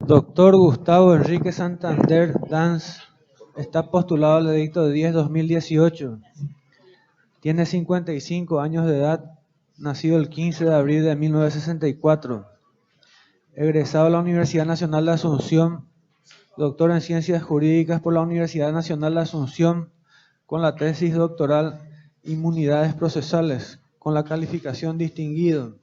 Doctor Gustavo Enrique Santander Danz está postulado al edicto de 10-2018. Tiene 55 años de edad, nacido el 15 de abril de 1964. Egresado de la Universidad Nacional de Asunción, doctor en Ciencias Jurídicas por la Universidad Nacional de Asunción, con la tesis doctoral Inmunidades Procesales, con la calificación distinguido.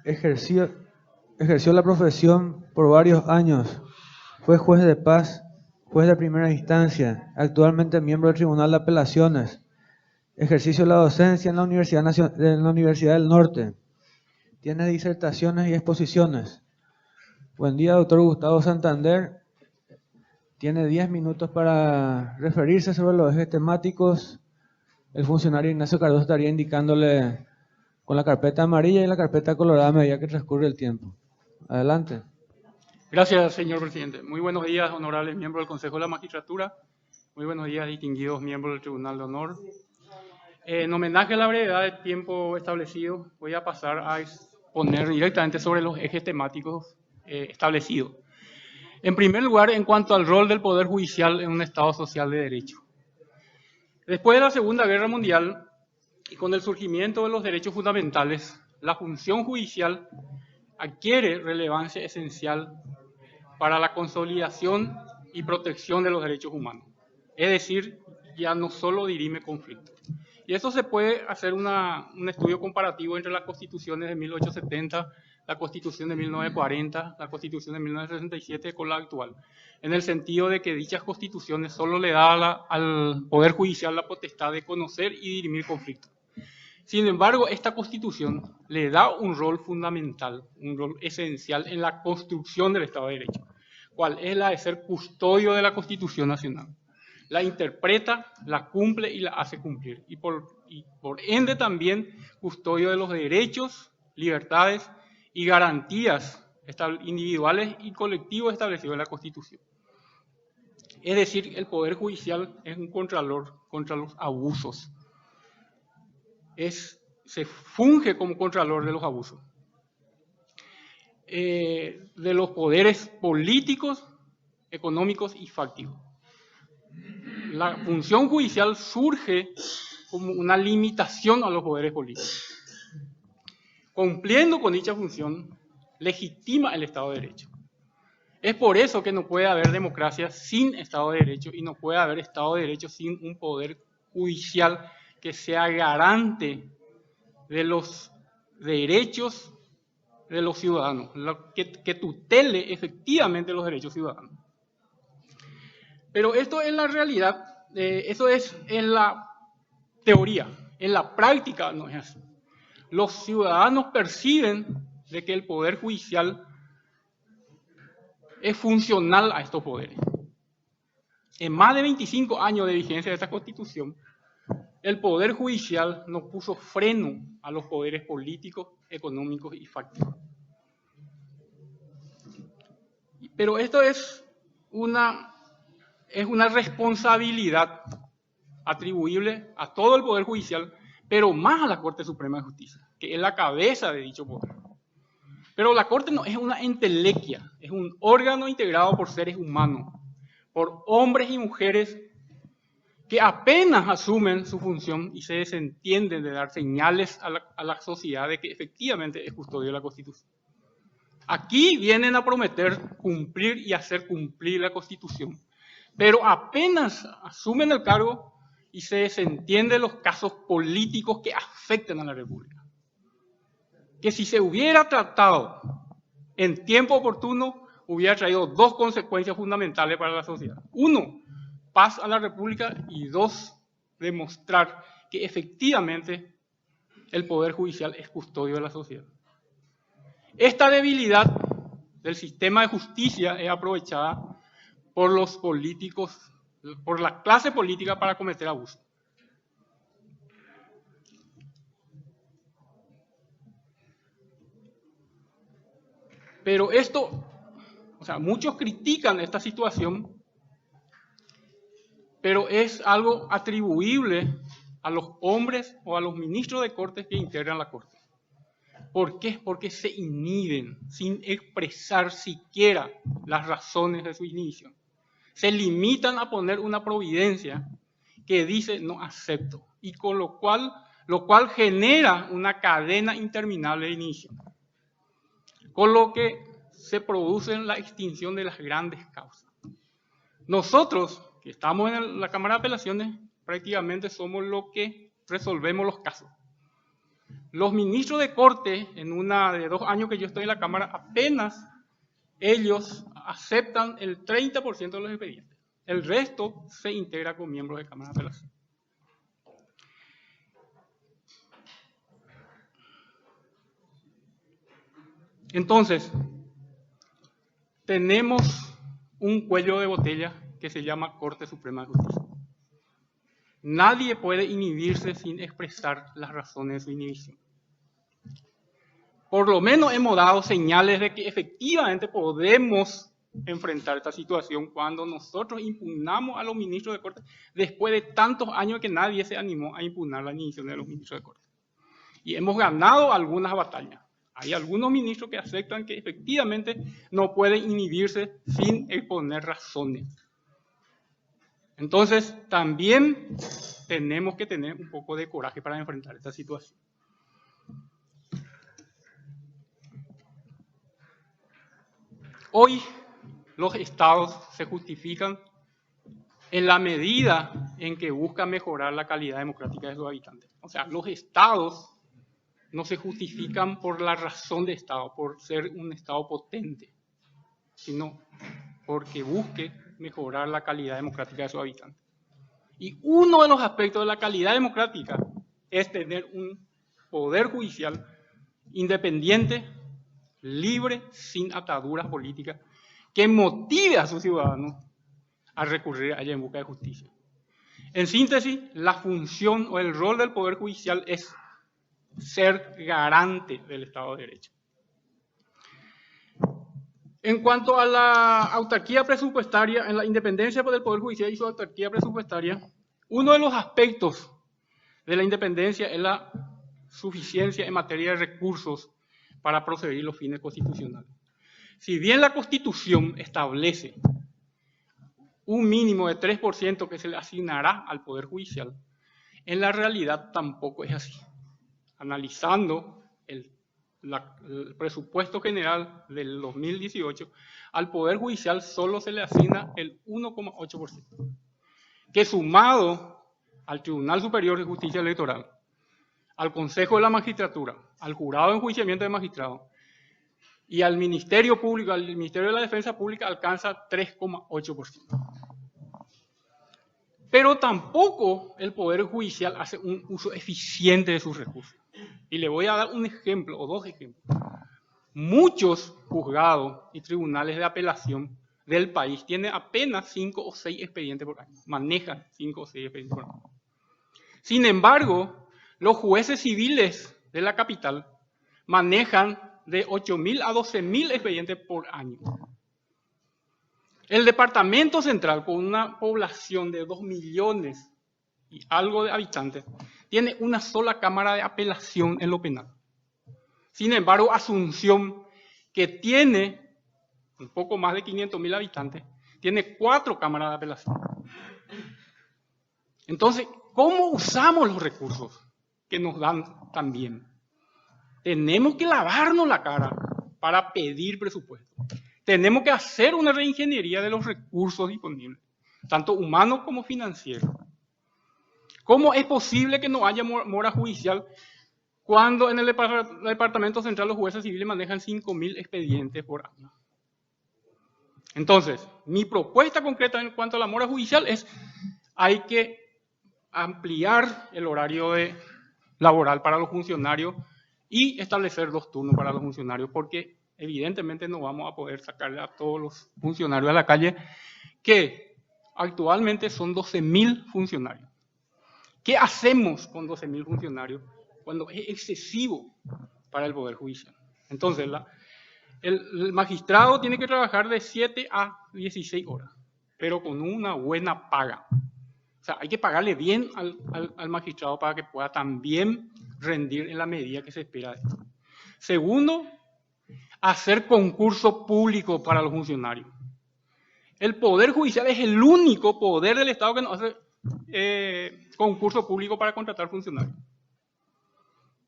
Ejerció la profesión por varios años. Fue juez de paz, juez de primera instancia, actualmente miembro del Tribunal de Apelaciones. Ejercicio de la docencia en la Universidad del Norte. Tiene disertaciones y exposiciones. Buen día, doctor Gustavo Santander. Tiene 10 minutos para referirse sobre los ejes temáticos. El funcionario Ignacio Cardoso estaría indicándole con la carpeta amarilla y la carpeta colorada a medida que transcurre el tiempo. Adelante. Gracias, señor presidente. Muy buenos días, honorables miembros del Consejo de la Magistratura. Muy buenos días, distinguidos miembros del Tribunal de Honor. En homenaje a la brevedad del tiempo establecido, voy a pasar a exponer directamente sobre los ejes temáticos establecidos. En primer lugar, en cuanto al rol del Poder Judicial en un Estado social de derecho. Después de la Segunda Guerra Mundial y con el surgimiento de los derechos fundamentales, la función judicial adquiere relevancia esencial para la consolidación y protección de los derechos humanos. Es decir, ya no solo dirime conflictos. Y eso se puede hacer un estudio comparativo entre las constituciones de 1870, la constitución de 1940, la constitución de 1967 con la actual, en el sentido de que dichas constituciones solo le dan al Poder Judicial la potestad de conocer y dirimir conflictos. Sin embargo, esta Constitución le da un rol fundamental, un rol esencial en la construcción del Estado de Derecho, cual es la de ser custodio de la Constitución Nacional. La interpreta, la cumple y la hace cumplir. Y por ende también custodio de los derechos, libertades y garantías individuales y colectivos establecidos en la Constitución. Es decir, el Poder Judicial es un contralor contra los abusos. Se funge como contralor de los abusos, de los poderes políticos, económicos y fácticos. La función judicial surge como una limitación a los poderes políticos. Cumpliendo con dicha función, legitima el Estado de Derecho. Es por eso que no puede haber democracia sin Estado de Derecho y no puede haber Estado de Derecho sin un poder judicial que sea garante de los derechos de los ciudadanos, que tutele efectivamente los derechos ciudadanos. Pero esto es la realidad, eso es en la teoría, en la práctica no es así. Los ciudadanos perciben de que el Poder Judicial es funcional a estos poderes. En más de 25 años de vigencia de esta Constitución, el Poder Judicial no puso freno a los poderes políticos, económicos y fácticos. Pero esto es una responsabilidad atribuible a todo el Poder Judicial, pero más a la Corte Suprema de Justicia, que es la cabeza de dicho poder. Pero la Corte no es una entelequia, es un órgano integrado por seres humanos, por hombres y mujeres que apenas asumen su función y se desentienden de dar señales a la sociedad de que efectivamente es custodio de la Constitución. Aquí vienen a prometer cumplir y hacer cumplir la Constitución, pero apenas asumen el cargo y se desentienden los casos políticos que afectan a la República. Que si se hubiera tratado en tiempo oportuno, hubiera traído dos consecuencias fundamentales para la sociedad. Uno, paz a la República, y dos, demostrar que efectivamente el Poder Judicial es custodio de la sociedad. Esta debilidad del sistema de justicia es aprovechada por los políticos, por la clase política para cometer abusos. Pero esto, muchos critican esta situación, pero es algo atribuible a los hombres o a los ministros de Cortes que integran la Corte. ¿Por qué? Porque se inhiben sin expresar siquiera las razones de su inhibición. Se limitan a poner una providencia que dice no acepto, y con lo cual genera una cadena interminable de inhibición, con lo que se produce la extinción de las grandes causas. Nosotros, que estamos en la Cámara de Apelaciones, prácticamente somos los que resolvemos los casos. Los ministros de Corte, en una de 2 años que yo estoy en la Cámara, apenas ellos aceptan el 30% de los expedientes. El resto se integra con miembros de Cámara de Apelación. Entonces, tenemos un cuello de botella que se llama Corte Suprema de Justicia. Nadie puede inhibirse sin expresar las razones de su inhibición. Por lo menos hemos dado señales de que efectivamente podemos enfrentar esta situación cuando nosotros impugnamos a los ministros de Corte después de tantos años que nadie se animó a impugnar la inhibición de los ministros de Corte. Y hemos ganado algunas batallas. Hay algunos ministros que aceptan que efectivamente no pueden inhibirse sin exponer razones. Entonces, también tenemos que tener un poco de coraje para enfrentar esta situación. Hoy los estados se justifican en la medida en que buscan mejorar la calidad democrática de sus habitantes. O sea, los estados no se justifican por la razón de estado, por ser un estado potente, sino porque busque mejorar la calidad democrática de sus habitantes. Y uno de los aspectos de la calidad democrática es tener un poder judicial independiente, libre, sin ataduras políticas, que motive a sus ciudadanos a recurrir a ella en busca de justicia. En síntesis, la función o el rol del Poder Judicial es ser garante del Estado de Derecho. En cuanto a la autarquía presupuestaria, en la independencia del Poder Judicial y su autarquía presupuestaria, uno de los aspectos de la independencia es la suficiencia en materia de recursos para proseguir los fines constitucionales. Si bien la Constitución establece un mínimo de 3% que se le asignará al Poder Judicial, en la realidad tampoco es así. Analizando el presupuesto general del 2018, al Poder Judicial solo se le asigna el 1,8%, que sumado al Tribunal Superior de Justicia Electoral, al Consejo de la Magistratura, al Jurado de Enjuiciamiento de Magistrados y al Ministerio Público, al Ministerio de la Defensa Pública, alcanza 3,8%. Pero tampoco el Poder Judicial hace un uso eficiente de sus recursos. Y le voy a dar un ejemplo o 2 ejemplos. Muchos juzgados y tribunales de apelación del país tienen apenas 5 o 6 expedientes por año. Manejan 5 o 6 expedientes por año. Sin embargo, los jueces civiles de la capital manejan de 8.000 a 12.000 expedientes por año. El Departamento Central, con una población de 2 millones y algo de habitantes, tiene una sola cámara de apelación en lo penal. Sin embargo, Asunción, que tiene un poco más de 500.000 habitantes, tiene 4 cámaras de apelación. Entonces, ¿cómo usamos los recursos que nos dan también? Tenemos que lavarnos la cara para pedir presupuesto. Tenemos que hacer una reingeniería de los recursos disponibles, tanto humanos como financieros. ¿Cómo es posible que no haya mora judicial cuando en el Departamento Central los jueces civiles manejan 5.000 expedientes por año? Entonces, mi propuesta concreta en cuanto a la mora judicial es: hay que ampliar el horario laboral para los funcionarios y establecer 2 turnos para los funcionarios, porque evidentemente no vamos a poder sacarle a todos los funcionarios a la calle, que actualmente son 12.000 funcionarios. ¿Qué hacemos con 12.000 funcionarios cuando es excesivo para el Poder Judicial? Entonces, el magistrado tiene que trabajar de 7 a 16 horas, pero con una buena paga. O sea, hay que pagarle bien al magistrado para que pueda también rendir en la medida que se espera de él. Segundo, hacer concurso público para los funcionarios. El Poder Judicial es el único poder del Estado que no hace concurso público para contratar funcionarios.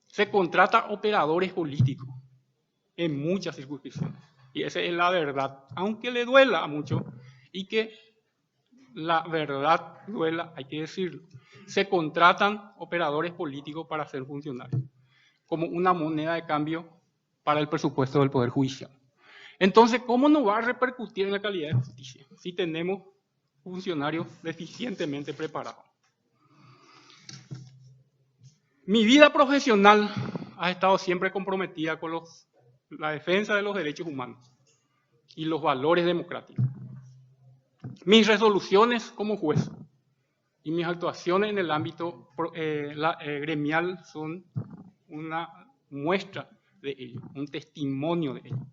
Se contrata operadores políticos en muchas circunscripciones. Y esa es la verdad, aunque le duela a muchos y que la verdad duela, hay que decirlo. Se contratan operadores políticos para ser funcionarios, como una moneda de cambio para el presupuesto del Poder Judicial. Entonces, ¿cómo no va a repercutir en la calidad de justicia si tenemos funcionarios deficientemente preparados? Mi vida profesional ha estado siempre comprometida con la defensa de los derechos humanos y los valores democráticos. Mis resoluciones como juez y mis actuaciones en el ámbito gremial son una muestra de ello, un testimonio de ello.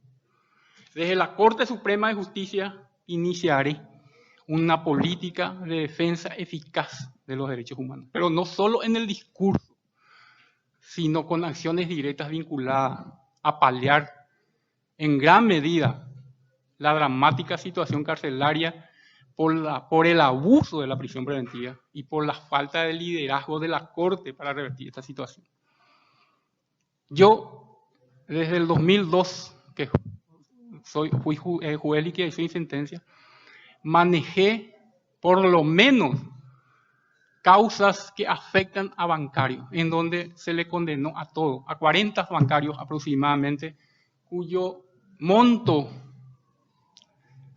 Desde la Corte Suprema de Justicia iniciaré una política de defensa eficaz de los derechos humanos, pero no solo en el discurso, sino con acciones directas vinculadas a paliar en gran medida la dramática situación carcelaria por el abuso de la prisión preventiva y por la falta de liderazgo de la Corte para revertir esta situación. Yo, desde el 2002, que fui juez de liquidación y sentencia, manejé por lo menos causas que afectan a bancarios, en donde se le condenó a todo, a 40 bancarios aproximadamente, cuyo monto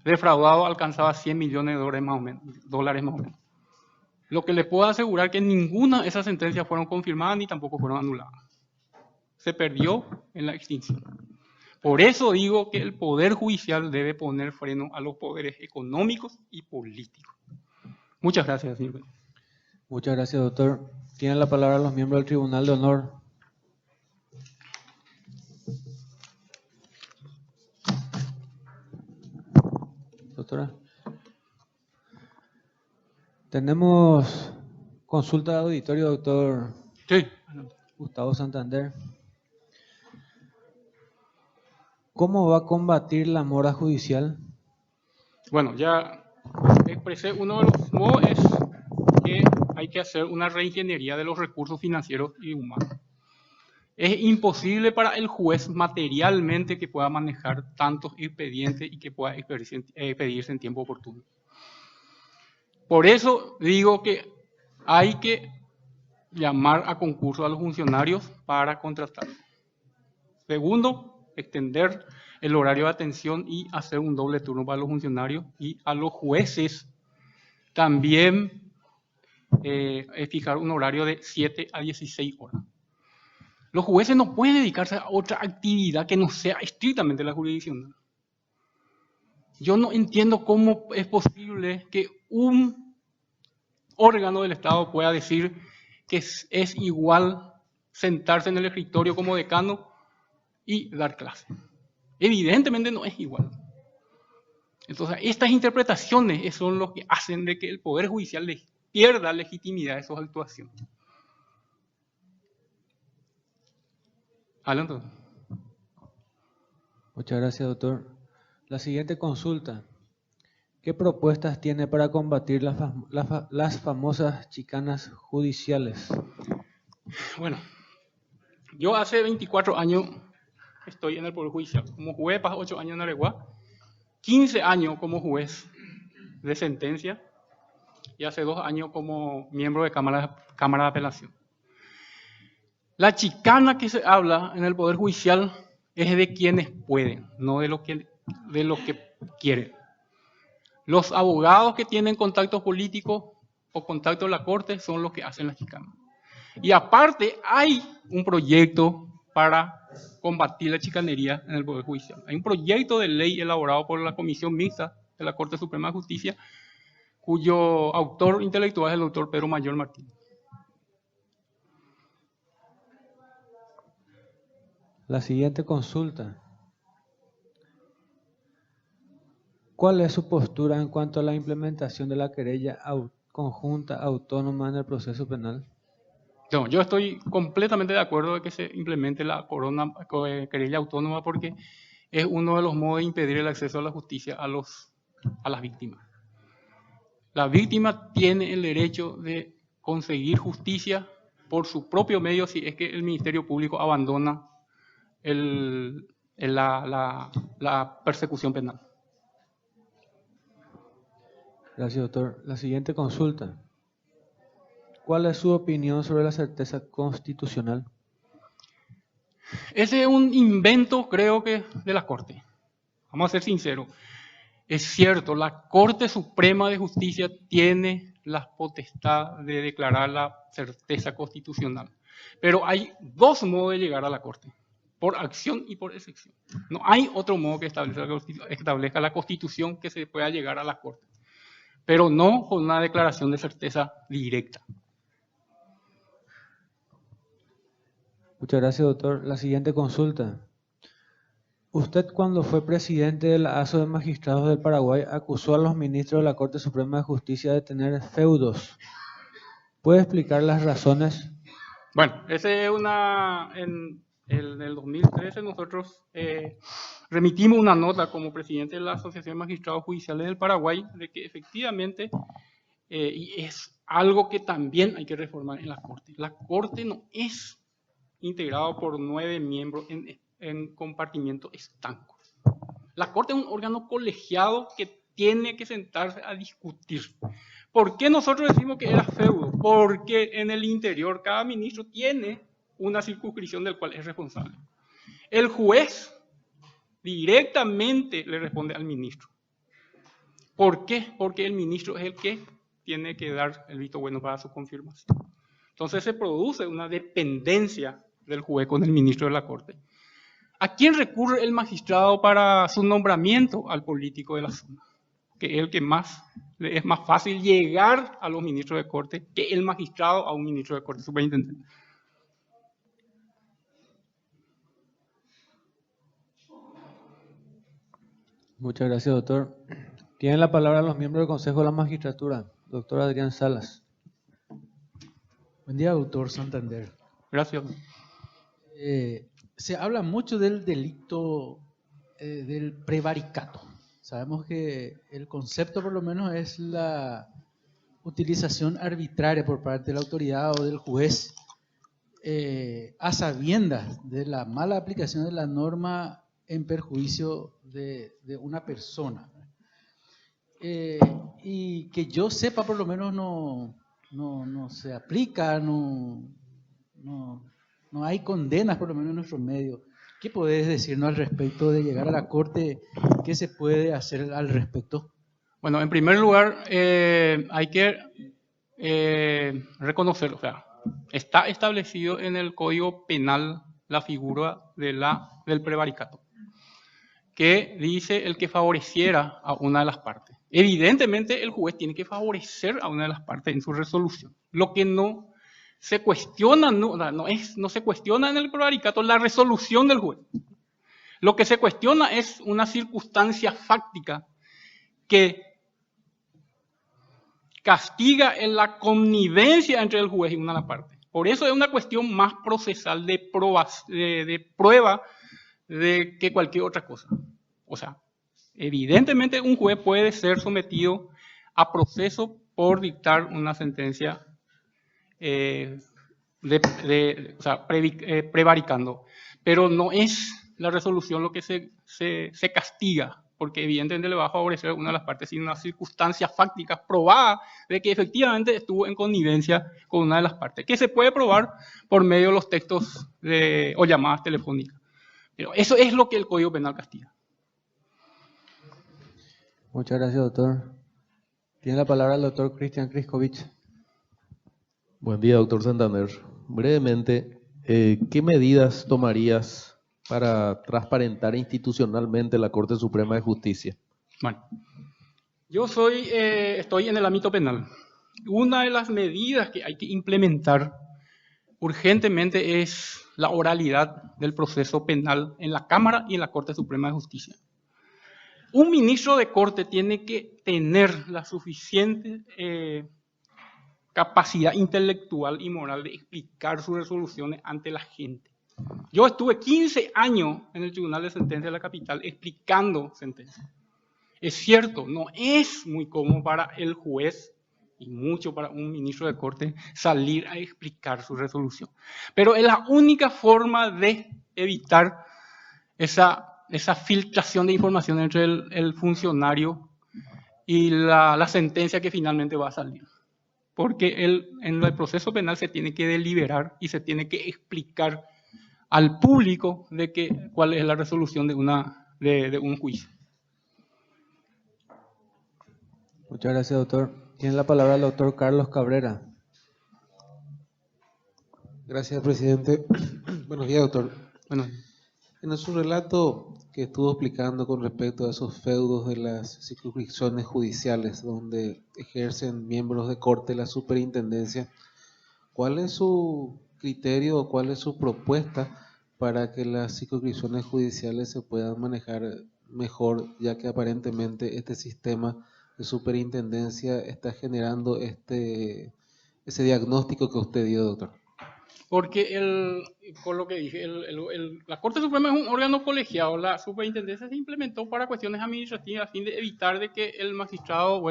defraudado alcanzaba 100 millones de dólares más o menos. Lo que le puedo asegurar que ninguna de esas sentencias fueron confirmadas ni tampoco fueron anuladas. Se perdió en la extinción. Por eso digo que el Poder Judicial debe poner freno a los poderes económicos y políticos. Muchas gracias, señor. Muchas gracias, doctor. Tienen la palabra los miembros del Tribunal de Honor. Doctora. Tenemos consulta de auditorio, doctor. Sí. Gustavo Santander. ¿Cómo va a combatir la mora judicial? Bueno, ya expresé uno de los modos es que hay que hacer una reingeniería de los recursos financieros y humanos. Es imposible para el juez materialmente que pueda manejar tantos expedientes y que pueda expedirse en tiempo oportuno. Por eso digo que hay que llamar a concurso a los funcionarios para contratar. Segundo, extender el horario de atención y hacer un doble turno para los funcionarios y a los jueces también fijar un horario de 7 a 16 horas. Los jueces no pueden dedicarse a otra actividad que no sea estrictamente la jurisdiccional. Yo no entiendo cómo es posible que un órgano del Estado pueda decir que es igual sentarse en el escritorio como decano y dar clase. Evidentemente no es igual. Entonces, estas interpretaciones son lo que hacen de que el Poder Judicial pierda legitimidad de sus actuaciones. Adelante. Muchas gracias, doctor. La siguiente consulta. ¿Qué propuestas tiene para combatir las famosas chicanas judiciales? Bueno, yo hace 24 años estoy en el Poder Judicial. Como juez, pasé 8 años en Areguá, 15 años como juez de sentencia y hace 2 años como miembro de Cámara de Apelación. La chicana que se habla en el Poder Judicial es de quienes pueden, no de lo que quieren. Los abogados que tienen contactos políticos o contacto en la Corte son los que hacen la chicana. Y aparte hay un proyecto para combatir la chicanería en el Poder Judicial. Hay un proyecto de ley elaborado por la Comisión Mixta de la Corte Suprema de Justicia, cuyo autor intelectual es el doctor Pedro Mayor Martínez. La siguiente consulta. ¿Cuál es su postura en cuanto a la implementación de la querella conjunta autónoma en el proceso penal? No, yo estoy completamente de acuerdo de que se implemente la querella autónoma porque es uno de los modos de impedir el acceso a la justicia a las víctimas. La víctima tiene el derecho de conseguir justicia por su propio medio si es que el Ministerio Público abandona la persecución penal. Gracias, doctor. La siguiente consulta. ¿Cuál es su opinión sobre la certeza constitucional? Ese es un invento, creo que, de la Corte. Vamos a ser sinceros. Es cierto, la Corte Suprema de Justicia tiene la potestad de declarar la certeza constitucional. Pero hay dos modos de llegar a la Corte, por acción y por excepción. No hay otro modo que establezca la Constitución que se pueda llegar a la Corte, pero no con una declaración de certeza directa. Muchas gracias, doctor. La siguiente consulta. Usted, cuando fue presidente de la ASO de Magistrados del Paraguay, acusó a los ministros de la Corte Suprema de Justicia de tener feudos. ¿Puede explicar las razones? Bueno, en el 2013 nosotros remitimos una nota como presidente de la Asociación de Magistrados Judiciales del Paraguay de que efectivamente, y es algo que también hay que reformar en la Corte. La Corte no es integrado por 9 miembros en compartimientos estancos. La Corte es un órgano colegiado que tiene que sentarse a discutir. ¿Por qué nosotros decimos que era feudo? Porque en el interior cada ministro tiene una circunscripción del cual es responsable. El juez directamente le responde al ministro. ¿Por qué? Porque el ministro es el que tiene que dar el visto bueno para su confirmación. Entonces se produce una dependencia del juez con el ministro de la Corte. ¿A quién recurre el magistrado para su nombramiento? Al político de la zona, que es el que es más fácil llegar a los ministros de Corte que el magistrado a un ministro de Corte superintendente. Muchas gracias, doctor. Tienen la palabra los miembros del Consejo de la Magistratura. Doctor Adrián Salas. Buen día, doctor Santander. Gracias. Se habla mucho del delito del prevaricato. Sabemos que el concepto, por lo menos, es la utilización arbitraria por parte de la autoridad o del juez a sabiendas de la mala aplicación de la norma en perjuicio de una persona. Y que yo sepa, por lo menos, no se aplica, no hay condenas, por lo menos en nuestro medio. ¿Qué podés decirnos al respecto de llegar a la Corte? ¿Qué se puede hacer al respecto? Bueno, en primer lugar, hay que reconocerlo. O sea, está establecido en el Código Penal la figura del prevaricato, que dice el que favoreciera a una de las partes. Evidentemente, el juez tiene que favorecer a una de las partes en su resolución. Lo que no se cuestiona, no se cuestiona en el prevaricato la resolución del juez. Lo que se cuestiona es una circunstancia fáctica que castiga en la connivencia entre el juez y una de las partes. Por eso es una cuestión más procesal de prueba de que cualquier otra cosa. O sea, evidentemente un juez puede ser sometido a proceso por dictar una sentencia prevaricando, pero no es la resolución lo que se castiga, porque evidentemente le va a favorecer a una de las partes sin una circunstancia fáctica probada de que efectivamente estuvo en connivencia con una de las partes, que se puede probar por medio de los textos o llamadas telefónicas. Pero eso es lo que el Código Penal castiga. Muchas gracias, doctor. Tiene la palabra el doctor Cristian Kriskovich. Buen día, doctor Santander. Brevemente, ¿qué medidas tomarías para transparentar institucionalmente la Corte Suprema de Justicia? Bueno, yo estoy en el ámbito penal. Una de las medidas que hay que implementar urgentemente es la oralidad del proceso penal en la Cámara y en la Corte Suprema de Justicia. Un ministro de Corte tiene que tener la suficiente capacidad intelectual y moral de explicar sus resoluciones ante la gente. Yo estuve 15 años en el Tribunal de Sentencia de la Capital explicando sentencias. Es cierto, no es muy cómodo para el juez y mucho para un ministro de Corte salir a explicar su resolución. Pero es la única forma de evitar esa filtración de información entre el funcionario y la sentencia que finalmente va a salir. Porque en el proceso penal se tiene que deliberar y se tiene que explicar al público cuál es la resolución de un juicio. Muchas gracias, doctor. Tiene la palabra el doctor Carlos Cabrera. Gracias, presidente. Buenos días, doctor. Bueno, En su relato que estuvo explicando con respecto a esos feudos de las circunscripciones judiciales donde ejercen miembros de corte la superintendencia, ¿cuál es su criterio o cuál es su propuesta para que las circunscripciones judiciales se puedan manejar mejor, ya que aparentemente este sistema de superintendencia está generando ese diagnóstico que usted dio, doctor? porque por lo que dije, la Corte Suprema es un órgano colegiado. La superintendencia se implementó para cuestiones administrativas a fin de evitar de que el magistrado,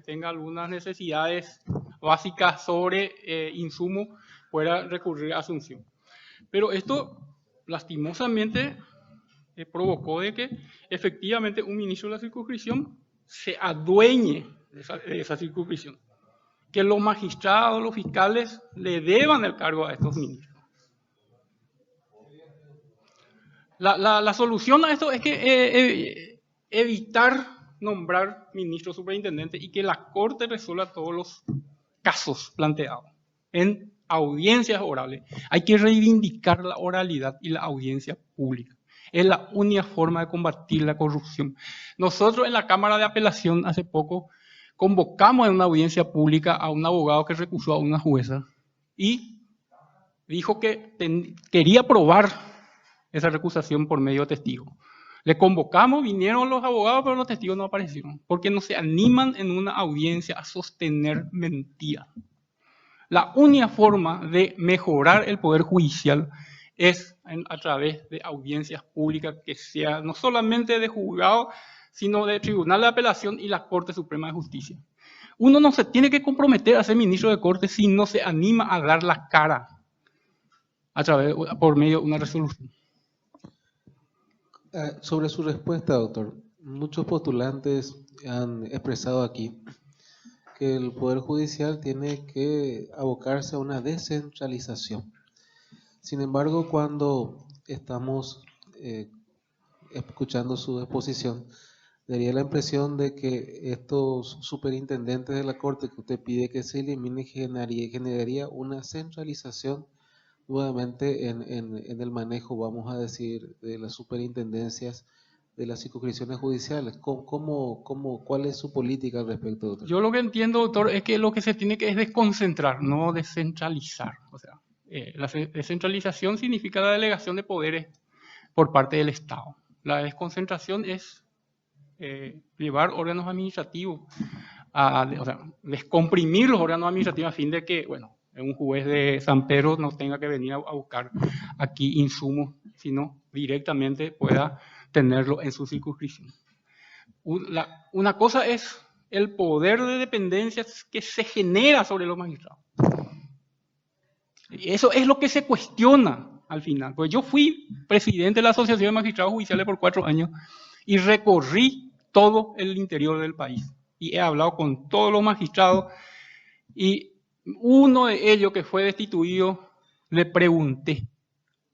tenga algunas necesidades básicas sobre insumo, pueda recurrir a asunción. Pero esto, lastimosamente, provocó de que efectivamente un ministro de la circunscripción se adueñe de esa circunscripción. Que los magistrados, los fiscales, le deban el cargo a estos ministros. La solución a esto es que evitar nombrar ministros superintendentes y que la Corte resuelva todos los casos planteados en audiencias orales. Hay que reivindicar la oralidad y la audiencia pública. Es la única forma de combatir la corrupción. Nosotros en la Cámara de Apelación hace poco convocamos en una audiencia pública a un abogado que recusó a una jueza y dijo que quería probar esa recusación por medio de testigos. Le convocamos, vinieron los abogados, pero los testigos no aparecieron, porque no se animan en una audiencia a sostener mentiras. La única forma de mejorar el poder judicial es a través de audiencias públicas que sean no solamente de juzgado, sino de Tribunal de Apelación y la Corte Suprema de Justicia. Uno no se tiene que comprometer a ser ministro de Corte si no se anima a dar la cara por medio de una resolución. Sobre su respuesta, doctor, muchos postulantes han expresado aquí que el Poder Judicial tiene que abocarse a una descentralización. Sin embargo, cuando estamos escuchando su exposición, daría la impresión de que estos superintendentes de la Corte que usted pide que se elimine generaría una centralización nuevamente en el manejo, vamos a decir, de las superintendencias de las circunscripciones judiciales. ¿Cuál es su política al respecto, doctor? Yo lo que entiendo, doctor, es que lo que se tiene que es desconcentrar, no descentralizar. O sea, la descentralización significa la delegación de poderes por parte del Estado. La desconcentración es llevar órganos administrativos, descomprimir los órganos administrativos a fin de que, un juez de San Pedro no tenga que venir a buscar aquí insumos, sino directamente pueda tenerlo en su circunscripción. Una cosa es el poder de dependencias que se genera sobre los magistrados. Y eso es lo que se cuestiona al final. Pues yo fui presidente de la Asociación de Magistrados Judiciales por 4 años y recorrí todo el interior del país. Y he hablado con todos los magistrados y uno de ellos que fue destituido, le pregunté,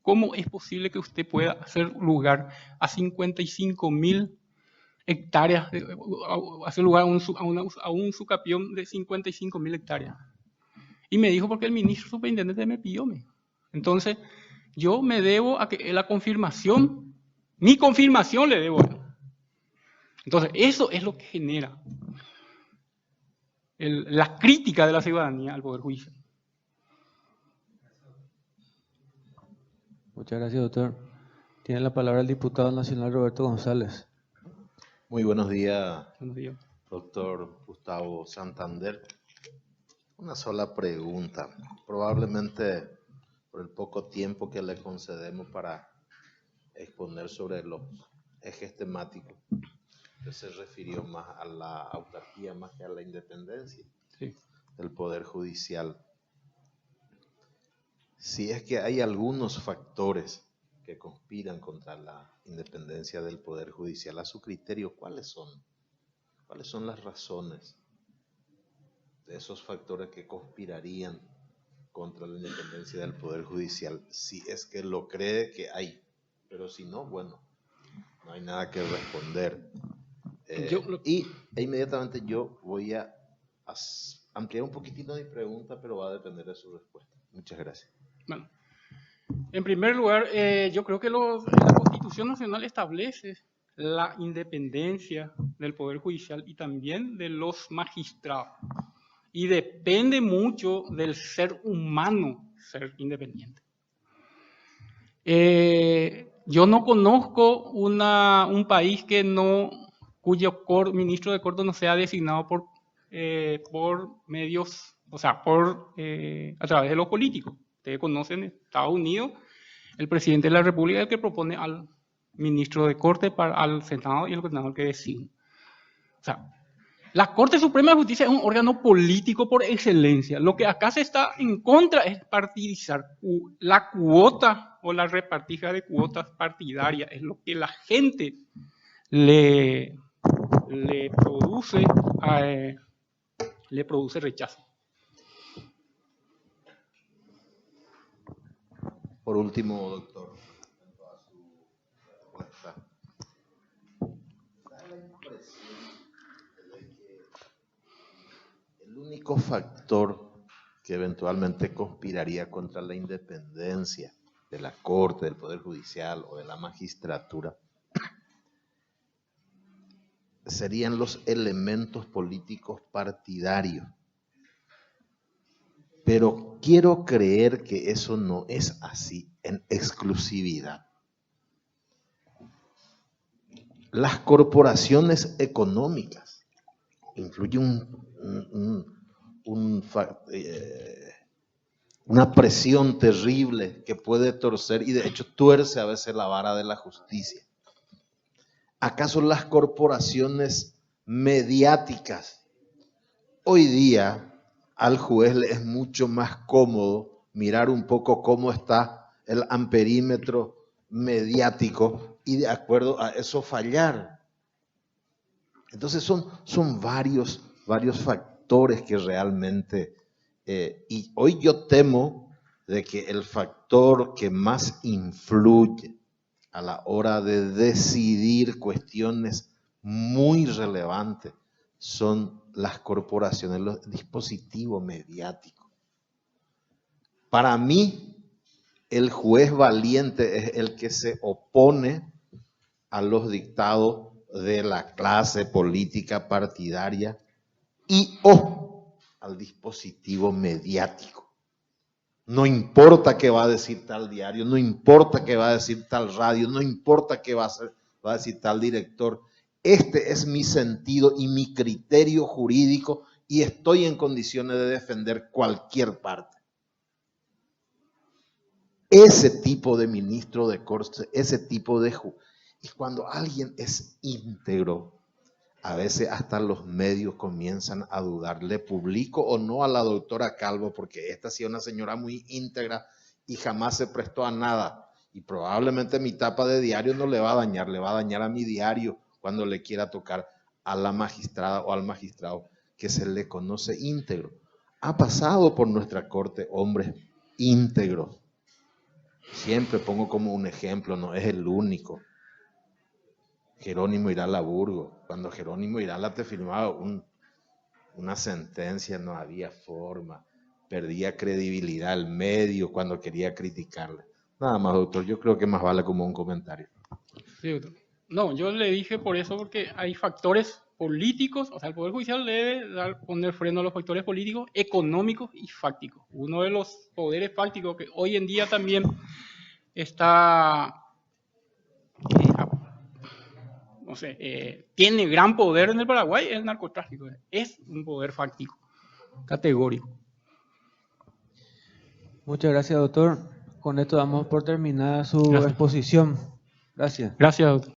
¿cómo es posible que usted pueda hacer lugar a 55.000 hectáreas, hacer lugar a un sucapión de 55.000 hectáreas? Y me dijo, porque el ministro superintendente me pidió. Entonces, yo me debo a que la confirmación, mi confirmación le debo. Entonces, eso es lo que genera la crítica de la ciudadanía al Poder Judicial. Muchas gracias, doctor. Tiene la palabra el diputado nacional Roberto González. Muy buenos días, Buenos días. doctor Gustavo Santander. Una sola pregunta. Probablemente por el poco tiempo que le concedemos para exponer sobre los ejes temáticos, usted se refirió más a la autarquía más que a la independencia del Poder Judicial. Si es que hay algunos factores que conspiran contra la independencia del Poder Judicial, a su criterio, ¿cuáles son? ¿Cuáles son las razones de esos factores que conspirarían contra la independencia del Poder Judicial? Si es que lo cree que hay, pero si no, bueno, no hay nada que responder. E inmediatamente yo voy a ampliar un poquitito mi pregunta, pero va a depender de su respuesta. Muchas gracias. Bueno, en primer lugar, yo creo que la Constitución Nacional establece la independencia del Poder Judicial y también de los magistrados. Y depende mucho del ser humano ser independiente. Yo no conozco un país cuyo ministro de corte no sea designado por medios, o sea, a través de los políticos. Ustedes conocen en Estados Unidos, el presidente de la República es el que propone al ministro de corte, al Senado y el gobernador que designa. O sea, la Corte Suprema de Justicia es un órgano político por excelencia. Lo que acá se está en contra es partidizar. La cuota o la repartija de cuotas partidarias es lo que la gente le produce rechazo. Por último, doctor, en toda su respuesta, da la impresión de que el único factor que eventualmente conspiraría contra la independencia de la Corte, del Poder Judicial o de la magistratura serían los elementos políticos partidarios. Pero quiero creer que eso no es así en exclusividad. Las corporaciones económicas influyen una presión terrible que puede torcer y de hecho tuerce a veces la vara de la justicia. ¿Acaso las corporaciones mediáticas? Hoy día al juez le es mucho más cómodo mirar un poco cómo está el amperímetro mediático y de acuerdo a eso fallar. Entonces son varios factores que realmente, y hoy yo temo de que el factor que más influye a la hora de decidir cuestiones muy relevantes son las corporaciones, los dispositivos mediáticos. Para mí, el juez valiente es el que se opone a los dictados de la clase política partidaria y o al dispositivo mediático. No importa qué va a decir tal diario, no importa qué va a decir tal radio, no importa qué va a decir tal director. Este es mi sentido y mi criterio jurídico y estoy en condiciones de defender cualquier parte. Ese tipo de ministro de corte, ese tipo de juez. Y cuando alguien es íntegro, a veces hasta los medios comienzan a dudar, ¿le publico o no a la doctora Calvo? Porque esta sí es una señora muy íntegra y jamás se prestó a nada. Y probablemente mi tapa de diario no le va a dañar, le va a dañar a mi diario cuando le quiera tocar a la magistrada o al magistrado que se le conoce íntegro. Ha pasado por nuestra corte hombres íntegros. Siempre pongo como un ejemplo, no es el único. Jerónimo Irala Burgos. Cuando Jerónimo Irala te firmaba una sentencia, no había forma. Perdía credibilidad el medio cuando quería criticarle. Nada más, doctor. Yo creo que más vale como un comentario. Sí, doctor. No, yo le dije por eso porque hay factores políticos, o sea, el Poder Judicial debe poner freno a los factores políticos, económicos y fácticos. Uno de los poderes fácticos que hoy en día también está... tiene gran poder en el Paraguay, es el narcotráfico. Es un poder fáctico, categórico. Muchas gracias, doctor. Con esto damos por terminada su Gracias. exposición. Gracias. Gracias, doctor.